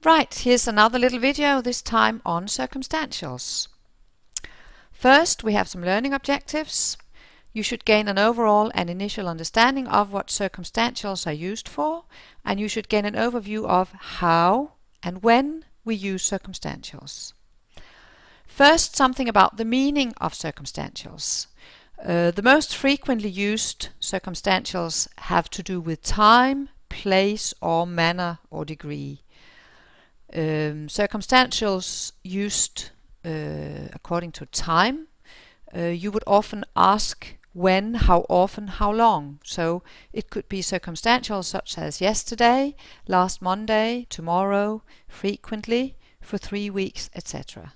Right, here's another little video, this time on circumstantials. First, we have some learning objectives. You should gain an overall and initial understanding of what circumstantials are used for, and you should gain an overview of how and when we use circumstantials. First, something about the meaning of circumstantials. The most frequently used circumstantials have to do with time, place, or manner or degree. Circumstantials used according to time, you would often ask when, how often, how long. So it could be circumstantial such as yesterday, last Monday, tomorrow, frequently, for 3 weeks, etc.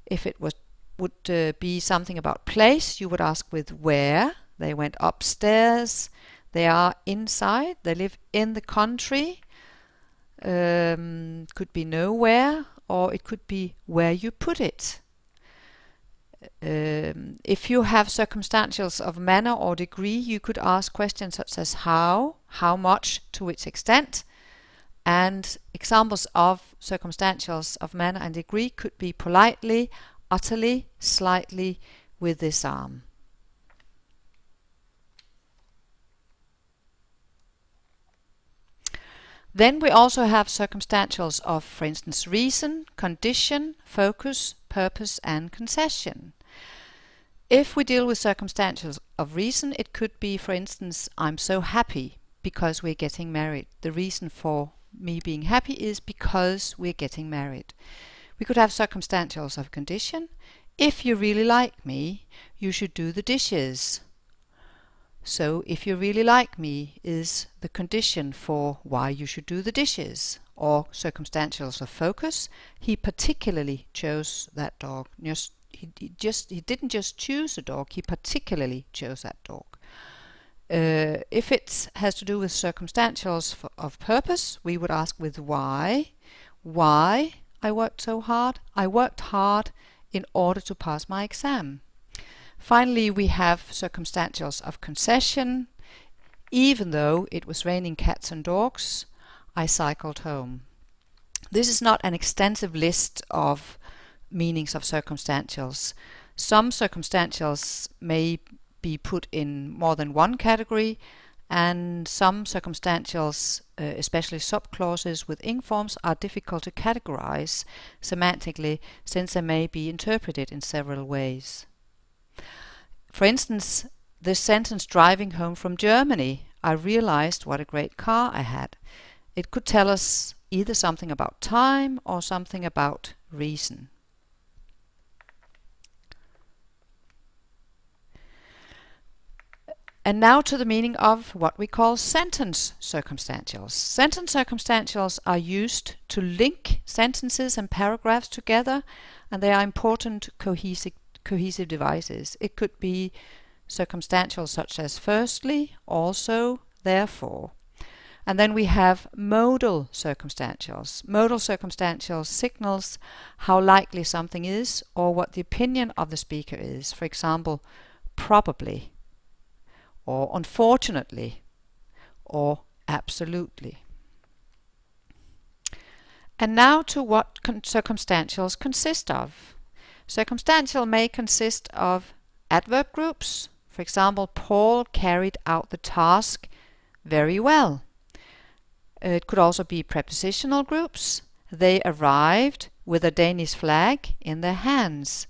If it would be something about place, you would ask with where. They went upstairs, they are inside, they live in the country. Could be nowhere, or it could be where you put it. If you have circumstantials of manner or degree, you could ask questions such as how much, to which extent. And examples of circumstantials of manner and degree could be politely, utterly, slightly, with this arm. Then we also have circumstantials of, for instance, reason, condition, focus, purpose, and concession. If we deal with circumstantials of reason, it could be, for instance, I'm so happy because we're getting married. The reason for me being happy is because we're getting married. We could have circumstantials of condition. If you really like me, you should do the dishes. So, if you really like me is the condition for why you should do the dishes. Or circumstantials of focus. He particularly chose that dog. He didn't just choose a dog, he particularly chose that dog. If it has to do with circumstantials of purpose, we would ask with why. Why I worked so hard? I worked hard in order to pass my exam. Finally, we have circumstantials of concession. Even though it was raining cats and dogs, I cycled home. This is not an extensive list of meanings of circumstantials. Some circumstantials may be put in more than one category, and some circumstantials, especially subclauses with ing forms, are difficult to categorize semantically since they may be interpreted in several ways. For instance, the sentence driving home from Germany, I realized what a great car I had. It could tell us either something about time or something about reason. And now to the meaning of what we call sentence circumstantials. Sentence circumstantials are used to link sentences and paragraphs together, and they are important cohesive devices. It could be circumstantial such as firstly, also, therefore. And then we have modal circumstantials. Modal circumstantials signals how likely something is or what the opinion of the speaker is. For example, probably, or unfortunately, or absolutely. And now to what circumstantials consist of. Circumstantial may consist of adverb groups. For example, Paul carried out the task very well. It could also be prepositional groups. They arrived with a Danish flag in their hands.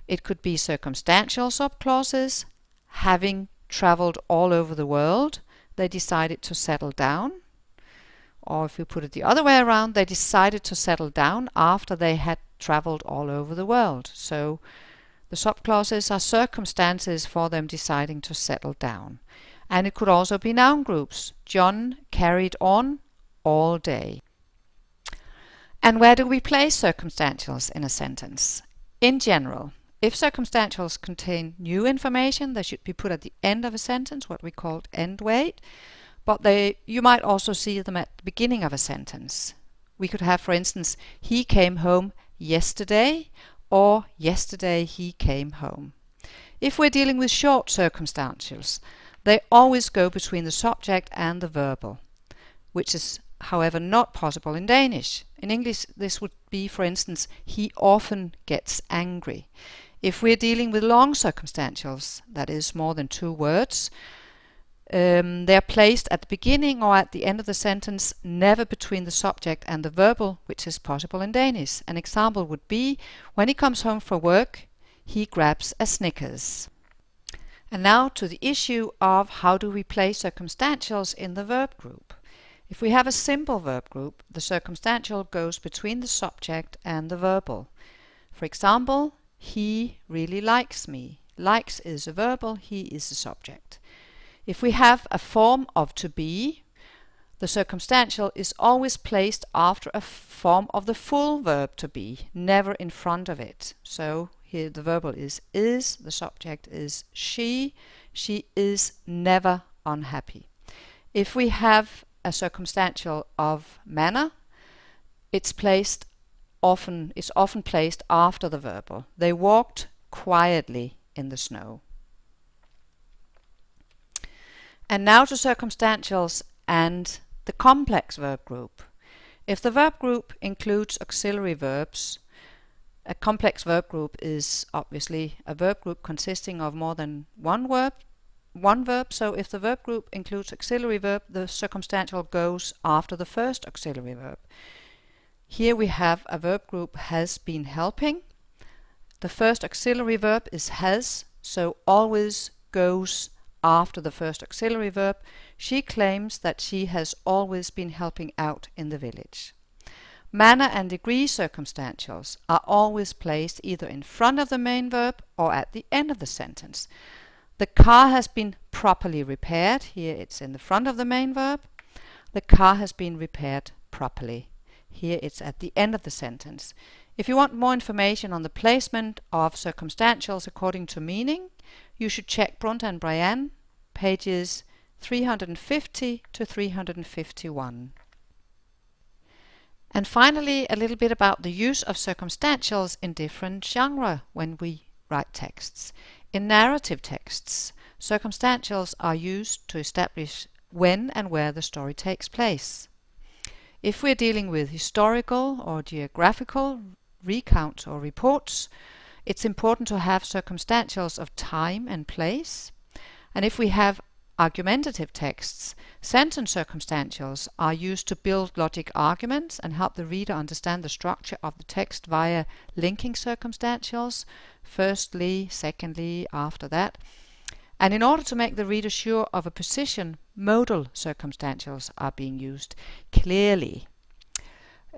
It could be circumstantial subclauses. Having traveled all over the world, they decided to settle down. Or if you put it the other way around, they decided to settle down after they had traveled all over the world. So the subclauses are circumstances for them deciding to settle down. And it could also be noun groups. John carried on all day. And where do we place circumstantials in a sentence? In general, if circumstantials contain new information, they should be put at the end of a sentence, what we call end weight. But you might also see them at the beginning of a sentence. We could have, for instance, he came home yesterday, or yesterday he came home. If we're dealing with short circumstantials, they always go between the subject and the verbal, which is however, not possible in Danish. In English, this would be, for instance, he often gets angry. If we're dealing with long circumstantials, that is more than 2 words, they're placed at the beginning or at the end of the sentence, never between the subject and the verbal, which is possible in Danish. An example would be, when he comes home from work, he grabs a Snickers. And now to the issue of how do we place circumstantials in the verb group. If we have a simple verb group, the circumstantial goes between the subject and the verbal. For example, he really likes me. Likes is a verbal, he is a subject. If we have a form of to be, the circumstantial is always placed after a form of the full verb to be, never in front of it. So here the verbal is, the subject is she is never unhappy. If we have a circumstantial of manner, it's often placed after the verbal. They walked quietly in the snow. And now to circumstantials and the complex verb group. If the verb group includes auxiliary verbs, a complex verb group is obviously a verb group consisting of more than one verb. So if the verb group includes auxiliary verb, the circumstantial goes after the first auxiliary verb. Here we have a verb group has been helping. The first auxiliary verb is has, so always goes after the first auxiliary verb. She claims that she has always been helping out in the village. Manner and degree circumstantials are always placed either in front of the main verb or at the end of the sentence. The car has been properly repaired. Here it's in the front of the main verb. The car has been repaired properly. Here it's at the end of the sentence. If you want more information on the placement of circumstantials according to meaning, you should check Brunt and Brian, pages 350 to 351. And finally, a little bit about the use of circumstantials in different genres when we write texts. In narrative texts, circumstantials are used to establish when and where the story takes place. If we're dealing with historical or geographical recounts or reports, it's important to have circumstantials of time and place. And if we have argumentative texts, sentence circumstantials are used to build logic arguments and help the reader understand the structure of the text via linking circumstantials, firstly, secondly, after that. And in order to make the reader sure of a position, modal circumstantials are being used. Clearly,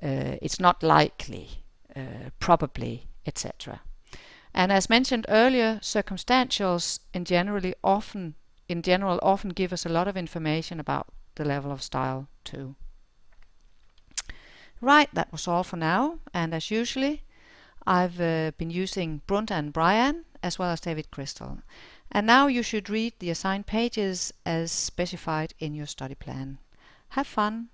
it's not likely, probably, etc. And as mentioned earlier, circumstantials in general often give us a lot of information about the level of style too. Right, that was all for now, and as usually I've been using Brunt and Brian as well as David Crystal. And now you should read the assigned pages as specified in your study plan. Have fun!